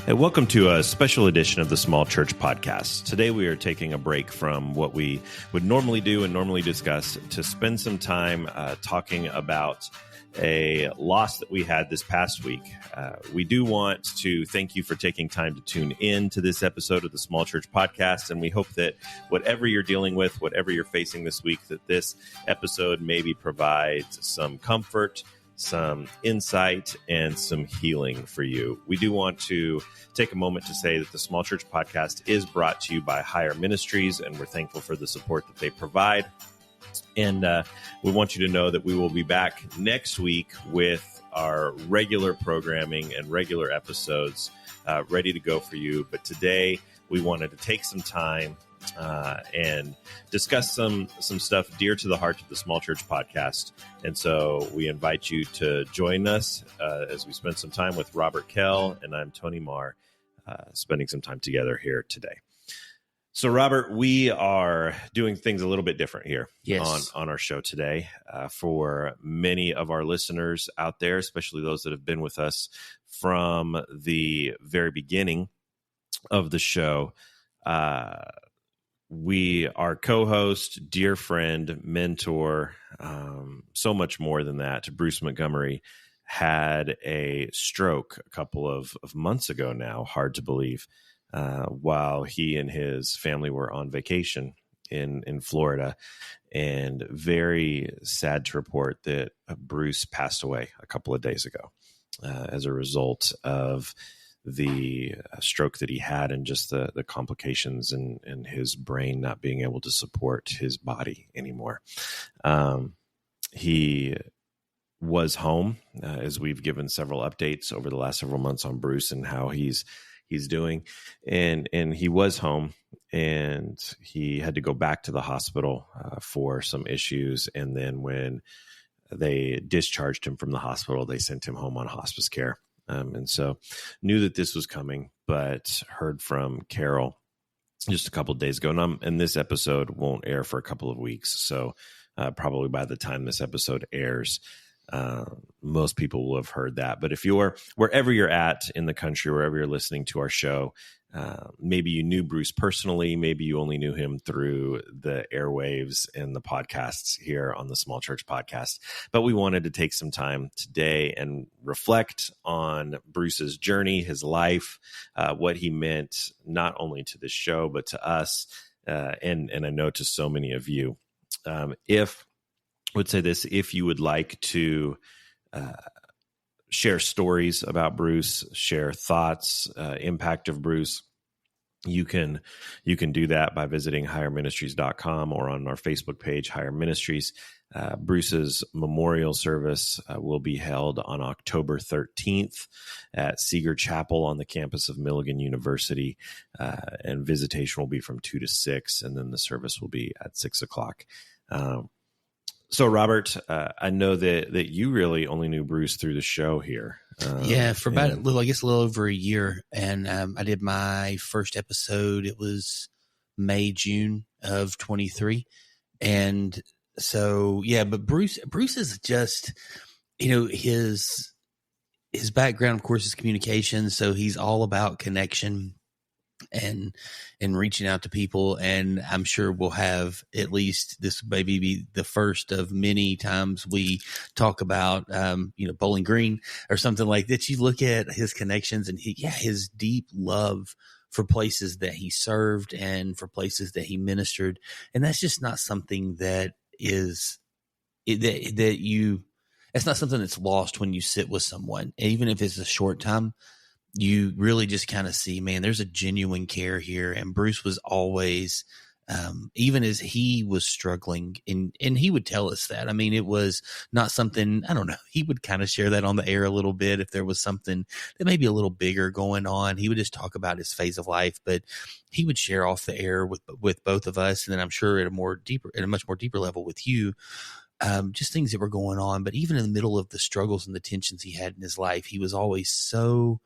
Hey, welcome to a special edition of the Small Church Podcast. Today we are taking a break from what we would normally do and normally discuss to spend some time talking about a loss that we had this past week. We do want to thank you for taking time to tune in to this episode of the Small Church Podcast, and we hope that whatever you're dealing with, whatever you're facing this week, that this episode maybe provides some comfort, some insight, and some healing for you. We do want to take a moment to say that the Small Church Podcast is brought to you by Higher Ministries, and we're thankful for the support that they provide. And we want you to know that we will be back next week with our regular programming and regular episodes ready to go for you. But today we wanted to take some time and discuss some stuff dear to the heart of the Small Church Podcast. And so we invite you to join us as we spend some time with Robert Kell, and I'm Tony Marr, spending some time together here today. So, Robert, we are doing things a little bit different here on our show today. For many of our listeners out there, especially those that have been with us from the very beginning of the show, we, our co-host, dear friend, mentor, so much more than that, Bruce Montgomery, had a stroke a couple of months ago now, hard to believe, while he and his family were on vacation in Florida. And very sad to report that Bruce passed away a couple of days ago as a result of the stroke that he had and just the complications and his brain not being able to support his body anymore. He was home, as we've given several updates over the last several months on Bruce and how he's doing. And he was home, and he had to go back to the hospital for some issues. And then when they discharged him from the hospital, they sent him home on hospice care. And so knew that this was coming, but heard from Carol just a couple of days ago. And this episode won't air for a couple of weeks. So probably by the time this episode airs, most people will have heard that. But if you're wherever you're at in the country, wherever you're listening to our show, maybe you knew Bruce personally, maybe you only knew him through the airwaves and the podcasts here on the Small Church Podcast. But we wanted to take some time today and reflect on Bruce's journey, his life, what he meant not only to this show, but to us, and I know to so many of you. If you would like to share stories about Bruce, share thoughts, impact of Bruce, you can do that by visiting higherministries.com or on our Facebook page, Higher Ministries. Bruce's memorial service will be held on October 13th at Seeger Chapel on the campus of Milligan University, and visitation will be from 2 to 6, and then the service will be at 6 o'clock. So, Robert, I know that you really only knew Bruce through the show here. For about a little over a year. And I did my first episode. It was May, June of 23. And so, but Bruce is just, his background, of course, is communication. So he's all about connection and reaching out to people. And I'm sure we'll have, at least this maybe be the first of many times we talk about, Bowling Green or something like that. You look at his connections and his deep love for places that he served and for places that he ministered. And that's just not something that's not something that's lost when you sit with someone, even if it's a short time. You really just kind of see, man, there's a genuine care here. And Bruce was always, even as he was struggling, and he would tell us that. I mean, it was not something, I don't know, he would kind of share that on the air a little bit. If there was something that may be a little bigger going on, he would just talk about his phase of life, but he would share off the air with both of us. And then I'm sure at a much more deeper level with you, just things that were going on. But even in the middle of the struggles and the tensions he had in his life, he was always so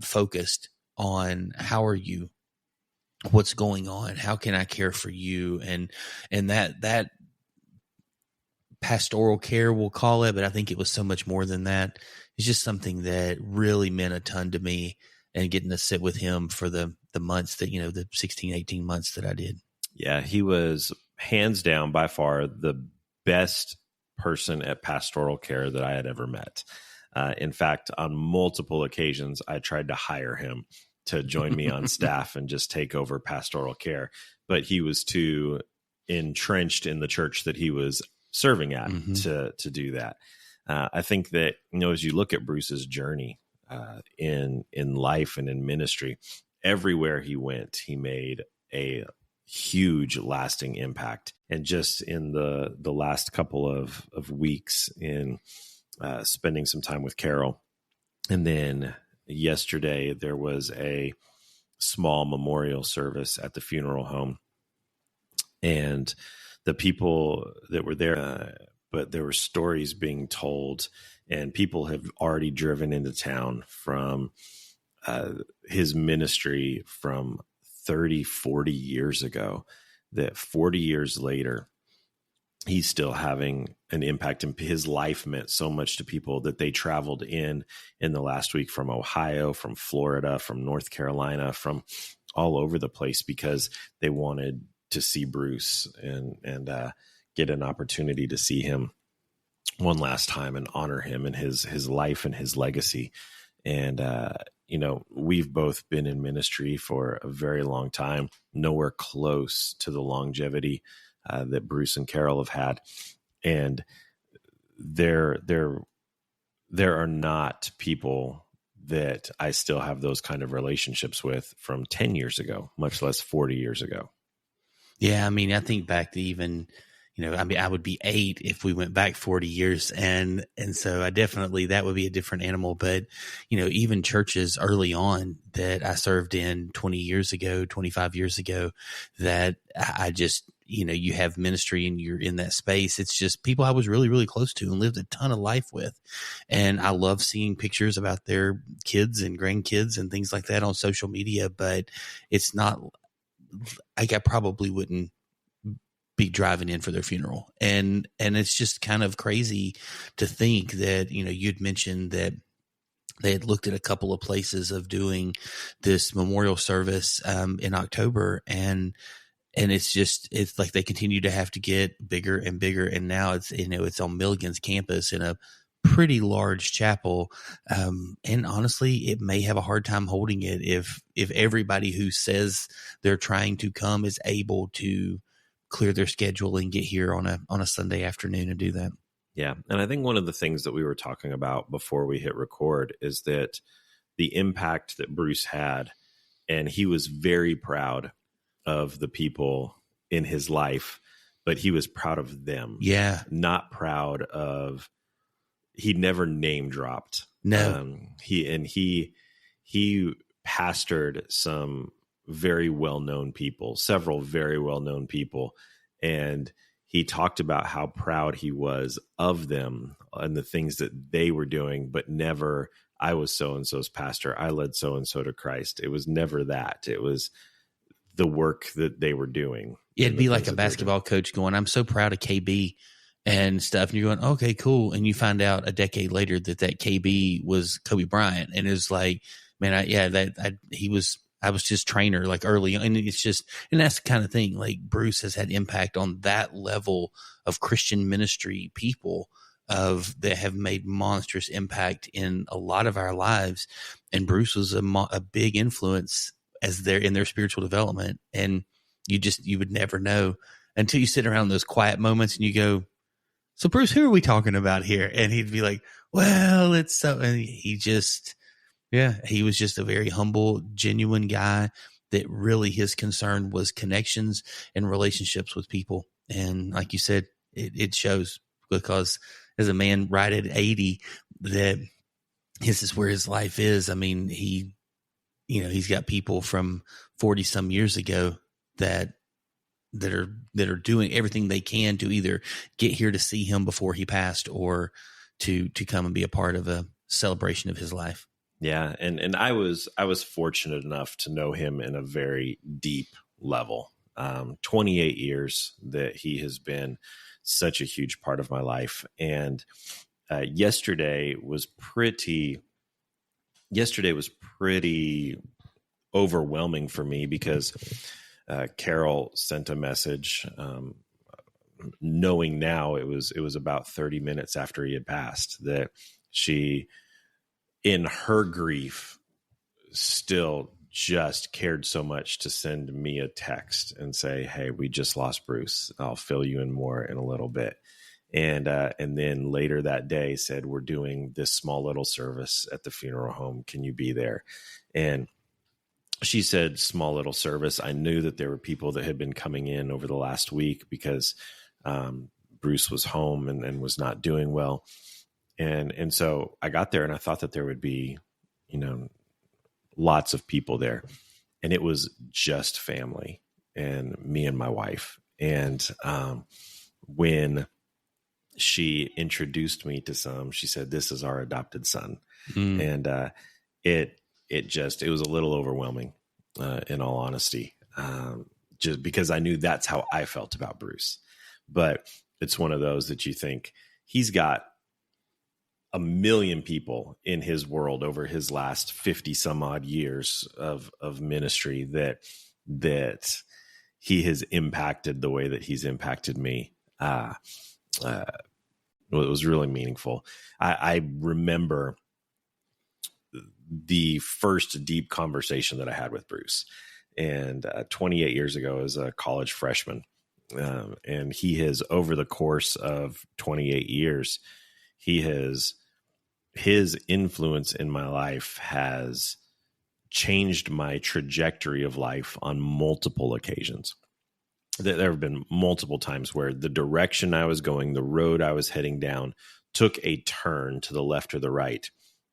focused on how are you, what's going on, how can I care for you, and that pastoral care, we'll call it, but I think it was so much more than that. It's just something that really meant a ton to me and getting to sit with him for the months that, the 16, 18 months that I did. Yeah, he was hands down by far the best person at pastoral care that I had ever met. In fact, on multiple occasions, I tried to hire him to join me on staff and just take over pastoral care, but he was too entrenched in the church that he was serving at to do that. I think that, as you look at Bruce's journey in life and in ministry, everywhere he went, he made a huge lasting impact. And just in the last couple of weeks in spending some time with Carol, and then yesterday there was a small memorial service at the funeral home, and the people that were there, but there were stories being told, and people have already driven into town from his ministry from 30, 40 years ago, that 40 years later, he's still having an impact, and his life meant so much to people that they traveled in the last week from Ohio, from Florida, from North Carolina, from all over the place, because they wanted to see Bruce and get an opportunity to see him one last time and honor him and his life and his legacy. And, we've both been in ministry for a very long time, nowhere close to the longevity that Bruce and Carol have had. And there are not people that I still have those kind of relationships with from 10 years ago, much less 40 years ago. Yeah. I mean, I think back to even, I would be 8 if we went back 40 years. And so I definitely, that would be a different animal. But, even churches early on that I served in 20 years ago, 25 years ago, that I just, you have ministry and you're in that space. It's just people I was really, really close to and lived a ton of life with. And I love seeing pictures about their kids and grandkids and things like that on social media, but it's not like I probably wouldn't be driving in for their funeral. And it's just kind of crazy to think that, you'd mentioned that they had looked at a couple of places of doing this memorial service in October, and it's like they continue to have to get bigger and bigger. And now it's on Milligan's campus in a pretty large chapel. And honestly, it may have a hard time holding it if everybody who says they're trying to come is able to clear their schedule and get here on a Sunday afternoon and do that. Yeah. And I think one of the things that we were talking about before we hit record is that the impact that Bruce had, and he was very proud of the people in his life, but he was proud of them. Yeah. Not proud of, he never name dropped. No. He pastored some very well-known people, several very well-known people. And he talked about how proud he was of them and the things that they were doing, but never, I was so-and-so's pastor, I led so-and-so to Christ. It was never that. It was the work that they were doing. It'd be like a basketball coach going, I'm so proud of KB and stuff. And you're going, okay, cool. And you find out a decade later that KB was Kobe Bryant. And it's like, man, I was just trainer like early, and it's just, and that's the kind of thing, like Bruce has had impact on that level of Christian ministry people that have made monstrous impact in a lot of our lives. And Bruce was a big influence as they're in their spiritual development. And you would never know until you sit around those quiet moments and you go, so Bruce, who are we talking about here? And he'd be like, well, it's so, and he was just a very humble, genuine guy that really his concern was connections and relationships with people. And like you said, it shows, because as a man right at 80, that this is where his life is. I mean, he's got people from 40 some years ago that are doing everything they can to either get here to see him before he passed or to come and be a part of a celebration of his life. Yeah. And I was fortunate enough to know him in a very deep level. 28 years that he has been such a huge part of my life. And yesterday was pretty yesterday was pretty overwhelming for me because Carol sent a message, knowing now it was about 30 minutes after he had passed, that she, in her grief, still just cared so much to send me a text and say, "Hey, we just lost Bruce. I'll fill you in more in a little bit." And then later that day said, "We're doing this small little service at the funeral home. Can you be there?" And she said, "Small little service." I knew that there were people that had been coming in over the last week because Bruce was home and was not doing well. And so I got there and I thought that there would be, lots of people there. And it was just family and me and my wife. And when she introduced me to some, she said, "This is our adopted son." And it was a little overwhelming, in all honesty, just because I knew that's how I felt about Bruce. But it's one of those that you think he's got 1 million people in his world over his last 50 some odd years of ministry that he has impacted the way that he's impacted me. It was really meaningful. I remember the first deep conversation that I had with Bruce, and 28 years ago as a college freshman. And he has, over the course of 28 years, his influence in my life has changed my trajectory of life on multiple occasions. There have been multiple times where the direction I was going, the road I was heading down, took a turn to the left or the right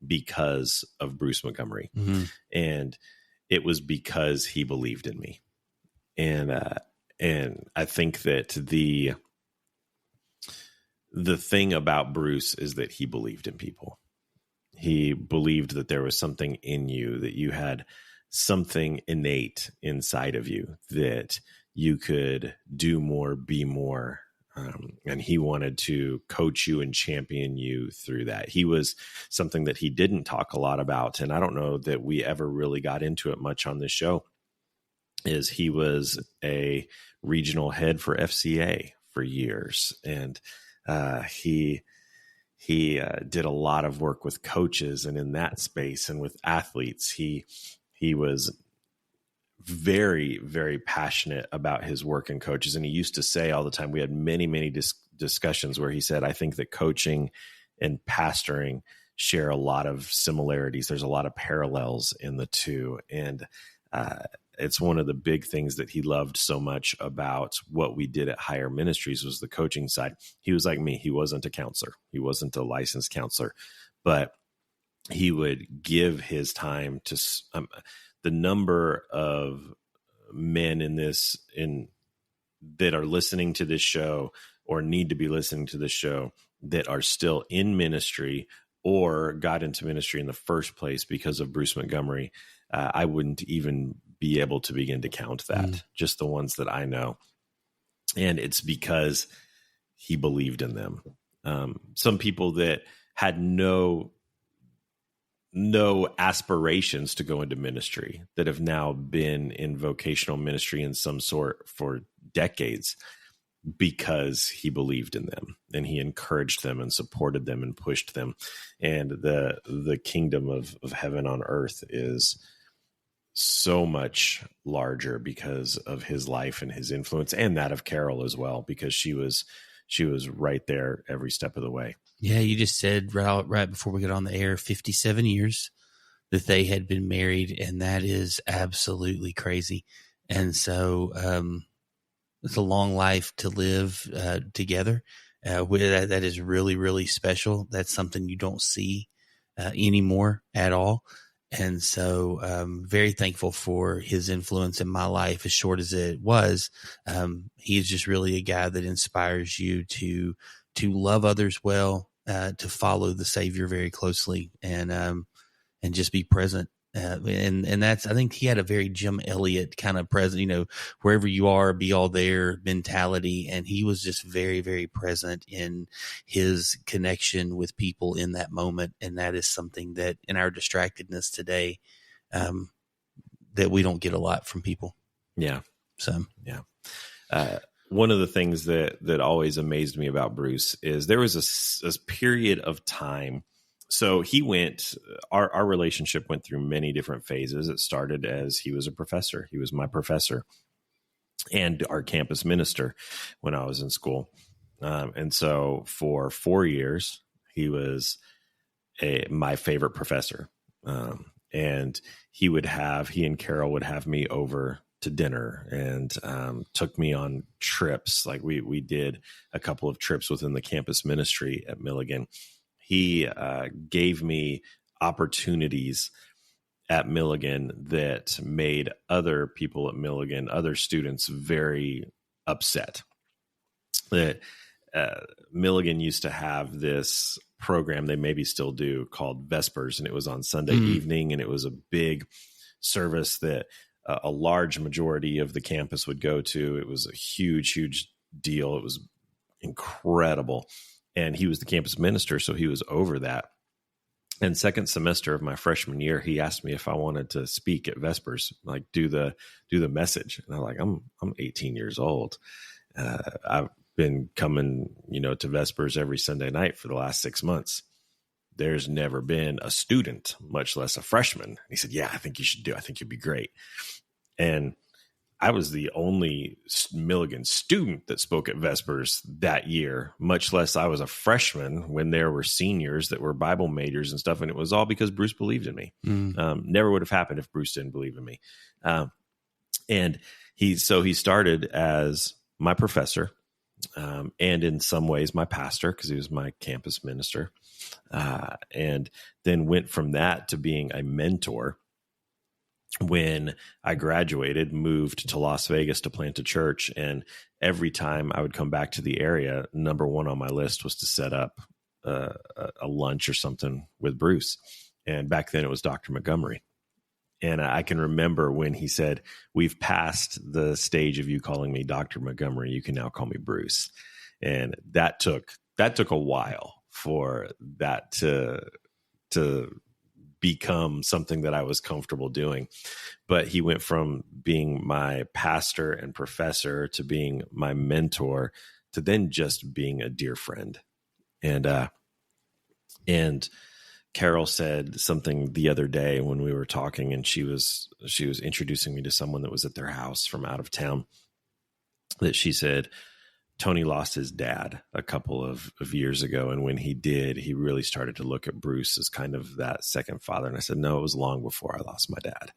because of Bruce Montgomery. Mm-hmm. And it was because he believed in me. And I think that the thing about Bruce is that he believed in people. He believed that there was something in you, that you had something innate inside of you, that you could do more, be more. And he wanted to coach you and champion you through that. He was something that he didn't talk a lot about. And I don't know that we ever really got into it much on this show, is he was a regional head for FCA for years. And he did a lot of work with coaches and in that space and with athletes. He was very, very passionate about his work and coaches. And he used to say all the time, we had many, many discussions where he said, "I think that coaching and pastoring share a lot of similarities. There's a lot of parallels in the two." And it's one of the big things that he loved so much about what we did at Higher Ministries was the coaching side. He was like me. He wasn't a counselor. He wasn't a licensed counselor, but he would give his time to the number of men that are listening to this show or need to be listening to this show that are still in ministry or got into ministry in the first place because of Bruce Montgomery. I wouldn't even be able to begin to count that, just the ones that I know. And it's because he believed in them. Some people that had no aspirations to go into ministry that have now been in vocational ministry in some sort for decades because he believed in them and he encouraged them and supported them and pushed them. And the kingdom of heaven on earth is so much larger because of his life and his influence, and that of Carol as well, because she was right there every step of the way. Yeah, you just said right before we got on the air, 57 years that they had been married, and that is absolutely crazy. And so it's a long life to live together. That is really, really special. That's something you don't see anymore at all. And so very thankful for his influence in my life, as short as it was. He is just really a guy that inspires you to love others well, to follow the Savior very closely, and just be present And that's, I think he had a very Jim Elliott kind of present, wherever you are, be all there mentality. And he was just very, very present in his connection with people in that moment. And that is something that in our distractedness today, that we don't get a lot from people. Yeah. So, yeah. One of the things that always amazed me about Bruce is there was a period of time. So our relationship went through many different phases. It started as he was a professor. He was my professor and our campus minister when I was in school. And so for 4 years, he was my favorite professor. And he and Carol would have me over to dinner and took me on trips. Like we did a couple of trips within the campus ministry at Milligan. He gave me opportunities at Milligan that made other people at Milligan, other students, very upset. That Milligan used to have this program, they maybe still do, called Vespers, and it was on Sunday evening, and it was a big service that a large majority of the campus would go to. It was a huge, huge deal. It was incredible. And he was the campus minister, so he was over that. And second semester of my freshman year, he asked me if I wanted to speak at Vespers, like do the message. And I'm like, I'm 18 years old. I've been coming, to Vespers every Sunday night for the last 6 months. There's never been a student, much less a freshman. He said, yeah, I think you should do it. I think you'd be great. And I was the only Milligan student that spoke at Vespers that year, much less I was a freshman when there were seniors that were Bible majors and stuff. And it was all because Bruce believed in me. Never would have happened if Bruce didn't believe in me. And he started as my professor, and in some ways my pastor, because he was my campus minister, and then went from that to being a mentor. When I graduated, moved to Las Vegas to plant a church. And every time I would come back to the area, number one on my list was to set up a lunch or something with Bruce. And back then it was Dr. Montgomery. And I can remember when he said, we've passed the stage of you calling me Dr. Montgomery. You can now call me Bruce. And that took a while for that to become something that I was comfortable doing. But he went from being my pastor and professor to being my mentor to then just being a dear friend. And Carol said something the other day when we were talking, and she was introducing me to someone that was at their house from out of town, that she said, Tony lost his dad a couple of years ago. And when he did, he really started to look at Bruce as kind of that second father. And I said, no, it was long before I lost my dad.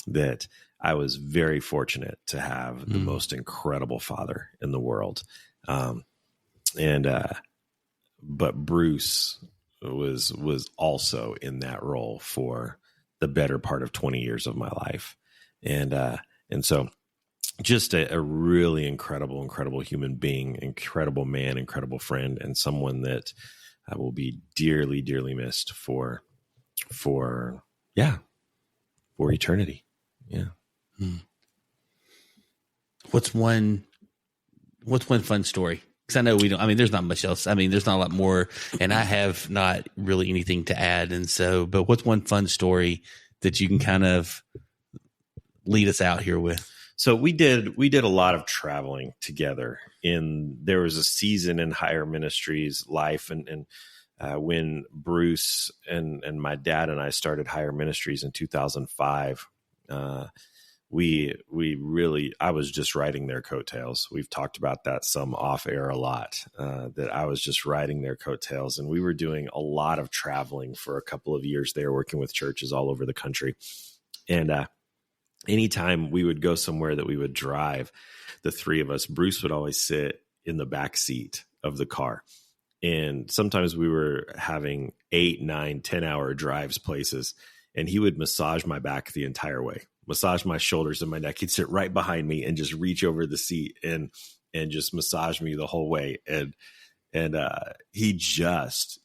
That I was very fortunate to have the most incredible father in the world. But Bruce was also in that role for the better part of 20 years of my life. And so just a really incredible human being, incredible man, incredible friend, and someone that will be dearly, dearly missed for eternity. Yeah. What's one fun story? Because I know there's not much else. There's not a lot more, and I have not really anything to add. And so, but what's one fun story that you can kind of lead us out here with? So we did a lot of traveling together. There was a season in higher ministries life, and when Bruce and my dad and I started higher ministries in 2005, I was just riding their coattails. We've talked about that some off air a lot, that I was just riding their coattails, and we were doing a lot of traveling for a couple of years there, working with churches all over the country. And anytime we would go somewhere that we would drive, the three of us, Bruce would always sit in the back seat of the car. And sometimes we were having 8, 9, 10-hour drives places, and he would massage my back the entire way, massage my shoulders and my neck. He'd sit right behind me and just reach over the seat and just massage me the whole way. And he just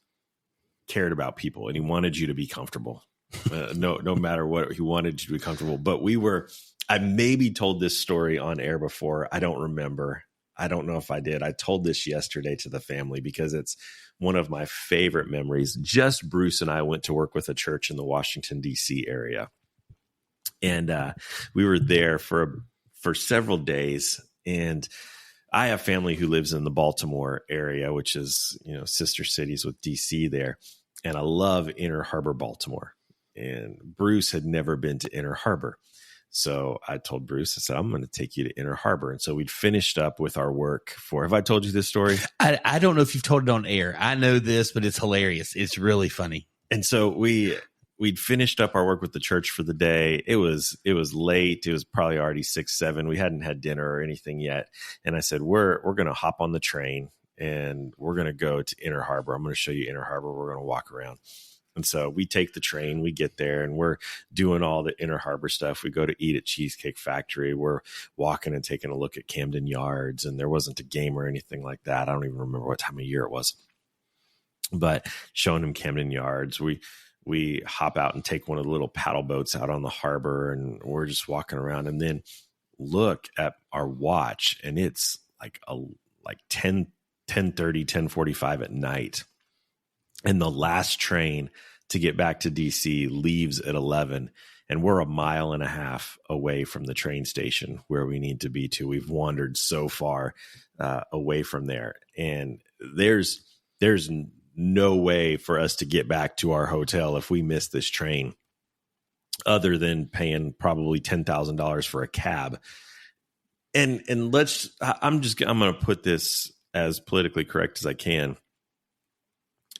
cared about people, and he wanted you to be comfortable. no matter what, he wanted you to be comfortable. But I maybe told this story on air before. I don't remember. I don't know if I did. I told this yesterday to the family because it's one of my favorite memories. Just Bruce and I went to work with a church in the Washington, D.C. area. And we were there for several days. And I have family who lives in the Baltimore area, which is, sister cities with D.C. there. And I love Inner Harbor, Baltimore. And Bruce had never been to Inner Harbor. So I told Bruce, I said, I'm going to take you to Inner Harbor. And so we'd finished up with our work have I told you this story? I don't know if you've told it on air. I know this, but it's hilarious. It's really funny. And so we'd finished up our work with the church for the day. It was late. It was probably already 6, 7. We hadn't had dinner or anything yet. And I said, we're going to hop on the train and we're going to go to Inner Harbor. I'm going to show you Inner Harbor. We're going to walk around. And so we take the train, we get there, and we're doing all the Inner Harbor stuff. We go to eat at Cheesecake Factory. We're walking and taking a look at Camden Yards, and there wasn't a game or anything like that. I don't even remember what time of year it was. But showing them Camden Yards, we hop out and take one of the little paddle boats out on the harbor, and we're just walking around, and then look at our watch, and it's like 10:30, 10:45 at night. And the last train to get back to DC leaves at 11, and we're 1.5 miles away from the train station where we need to be to. We've wandered so far away from there, and there's no way for us to get back to our hotel if we miss this train, other than paying probably $10,000 for a cab. And I'm going to put this as politically correct as I can.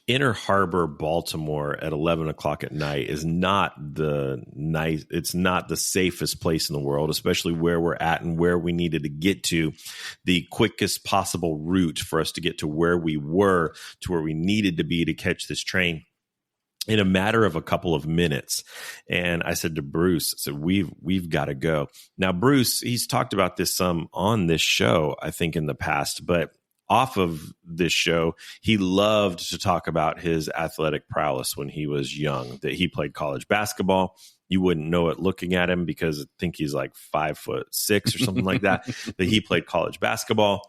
Inner Harbor, Baltimore at 11 o'clock at night is not it's not the safest place in the world, especially where we're at and where we needed to get to. The quickest possible route for us to get to where we were, to where we needed to be to catch this train in a matter of a couple of minutes. And I said to Bruce, I said, we've got to go. Now, Bruce, he's talked about this some on this show, I think, in the past, but off of this show, he loved to talk about his athletic prowess when he was young, that he played college basketball. You wouldn't know it looking at him because I think he's like 5'6" or something like that, that he played college basketball,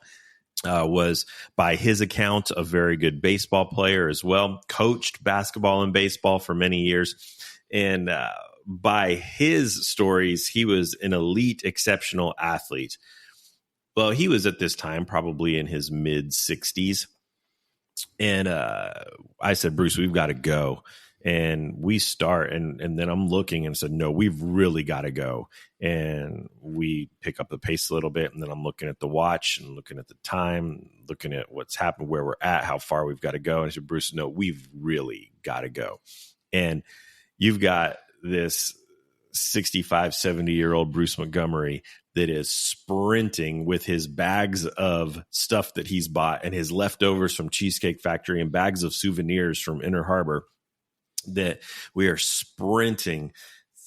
was by his account a very good baseball player as well, coached basketball and baseball for many years. And by his stories, he was an elite, exceptional athlete. Well, he was at this time probably in his mid 60s. And I said, Bruce, we've got to go. And we start. And then I'm looking and said, no, we've really got to go. And we pick up the pace a little bit. And then I'm looking at the watch and looking at the time, looking at what's happened, where we're at, how far we've got to go. And I said, Bruce, no, we've really got to go. And you've got this 65, 70-year-old Bruce Montgomery that is sprinting with his bags of stuff that he's bought and his leftovers from Cheesecake Factory and bags of souvenirs from Inner Harbor, that we are sprinting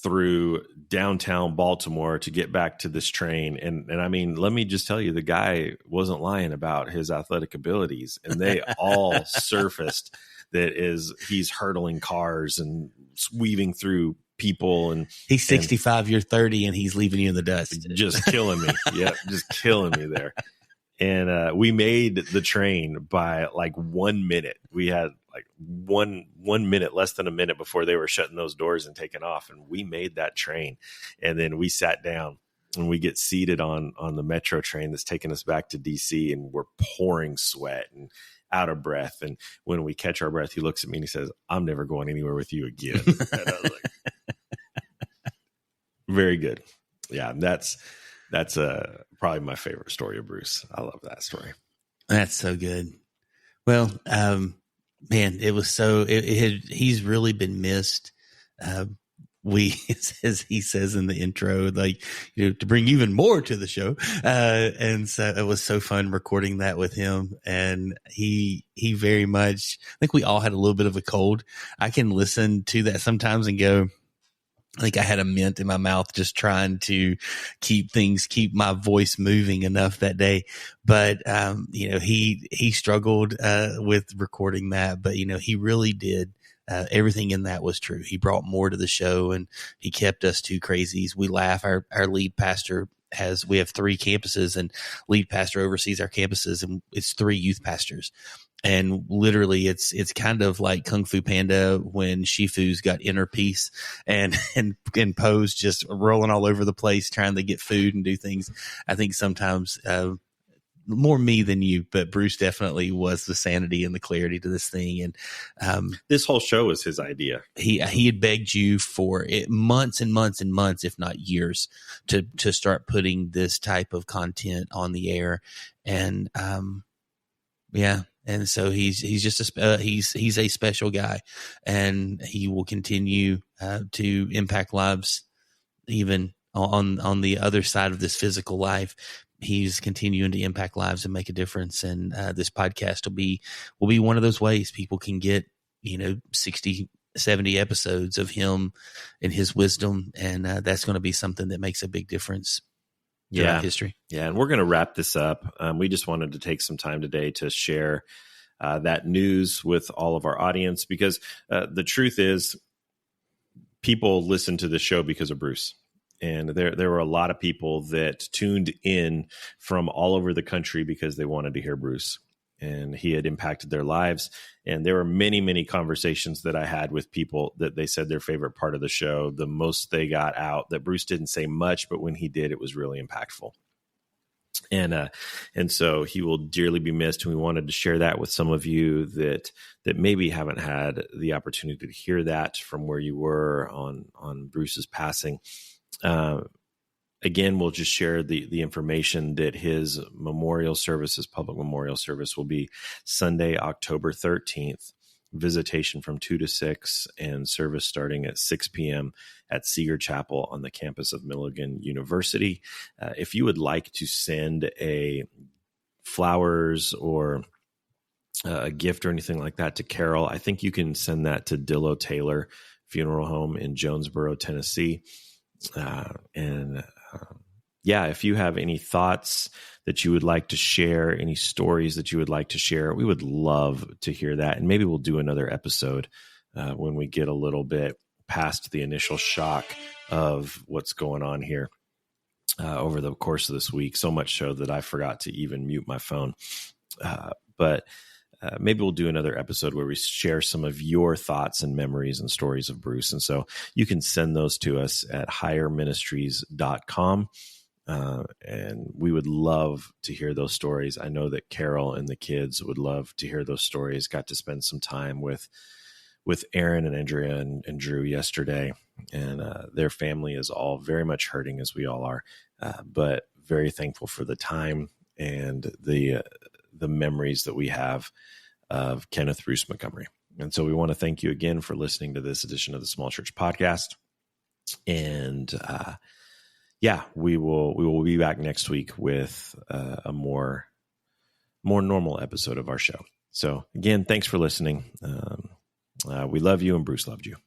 through downtown Baltimore to get back to this train. And I mean, let me just tell you, the guy wasn't lying about his athletic abilities, and they all surfaced. He's hurdling cars and weaving through people, and he's 65, you're 30, and he's leaving you in the dust. Just killing me. Yeah, just killing me there. And we made the train by like 1 minute. We had like one minute, less than a minute before they were shutting those doors and taking off. And we made that train. And then we sat down and we get seated on the metro train that's taking us back to DC, and we're pouring sweat and out of breath. And when we catch our breath, he looks at me and he says, I'm never going anywhere with you again. And I was like, very good. Yeah, that's probably my favorite story of Bruce. I love that story. That's so good. Well, man, it was he's really been missed. He says in the intro, like, to bring even more to the show. And so it was so fun recording that with him. And he very much, I think we all had a little bit of a cold. I can listen to that sometimes and go, I think I had a mint in my mouth, just trying to keep my voice moving enough that day. But, he struggled with recording that, but, he really did everything in that was true. He brought more to the show, and he kept us two crazies. We laugh. Our lead pastor we have 3 campuses, and lead pastor oversees our campuses, and it's 3 youth pastors. And literally it's kind of like Kung Fu Panda when Shifu's got inner peace and Poe's just rolling all over the place trying to get food and do things. I think sometimes, more me than you, but Bruce definitely was the sanity and the clarity to this thing. And this whole show was his idea. He had begged you for it months and months and months, if not years, to start putting this type of content on the air. And yeah. And so he's just he's a special guy, and he will continue to impact lives even on the other side of this physical life. He's continuing to impact lives and make a difference. And this podcast will be one of those ways people can get, 60, 70 episodes of him and his wisdom. And that's going to be something that makes a big difference throughout history. Yeah. And we're going to wrap this up. We just wanted to take some time today to share that news with all of our audience, because the truth is people listen to the show because of Bruce. And there were a lot of people that tuned in from all over the country because they wanted to hear Bruce, and he had impacted their lives. And there were many, many conversations that I had with people that they said their favorite part of the show, the most they got out, that Bruce didn't say much, but when he did, it was really impactful. And so he will dearly be missed. And we wanted to share that with some of you that maybe haven't had the opportunity to hear that from where you were on Bruce's passing. Again, we'll just share the information that his memorial service, his public memorial service, will be Sunday, October 13th, visitation from 2 to 6, and service starting at 6 p.m. at Seeger Chapel on the campus of Milligan University. If you would like to send a flowers or a gift or anything like that to Carol, I think you can send that to Dillo Taylor Funeral Home in Jonesboro, Tennessee. If you have any thoughts that you would like to share, any stories that you would like to share, we would love to hear that. And maybe we'll do another episode when we get a little bit past the initial shock of what's going on here over the course of this week. So much so that I forgot to even mute my phone. But maybe we'll do another episode where we share some of your thoughts and memories and stories of Bruce. And so you can send those to us at higherministries.com. And we would love to hear those stories. I know that Carol and the kids would love to hear those stories. Got to spend some time with Aaron and Andrea and Drew yesterday. And their family is all very much hurting, as we all are, but very thankful for the time and the memories that we have of Kenneth Bruce Montgomery. And so we want to thank you again for listening to this edition of the Small Church Podcast. And we will be back next week with a more normal episode of our show. So again, thanks for listening. We love you, and Bruce loved you.